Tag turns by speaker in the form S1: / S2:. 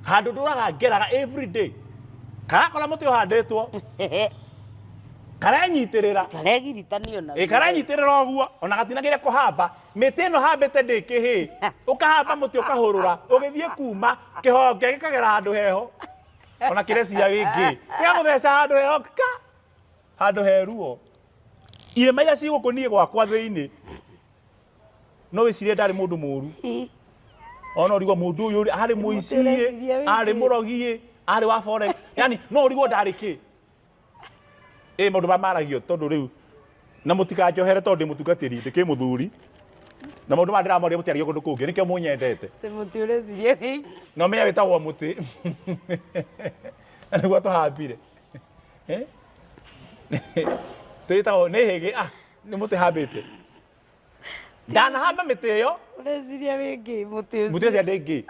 S1: handu nduraga ngeraga every day kara kola muti uhandetwo karanyitirira
S2: karegiritani ona
S1: karanyitirira oguo ona gatinagire kuhamba miti ino hambite ndikihi ukahamba muti ukahurura ugithie kuma kihonge gikagera handu heho ona kirecia gingi ya gutheca handu heho handu heruo irema iria cigukunie gwakwa thiini no wicirie ndari mundu muru ona urigwo mundu uyu ari muicie ari murogie ari wa forex yani no urigwo ndari ki mundu bamaragio tondu riu na mutikanjohere tondu mutungatiri ndiki muthuri na mundu mandiramoria mutiario kundu kungi nikio munyendete
S2: te muti urecirie wiki
S1: no menya witagwo muti niguo tuhambire twitagwo ni higi ni muti hambite ndanahamba miti iyo
S2: urecirie wingi muti
S1: ucio ndingi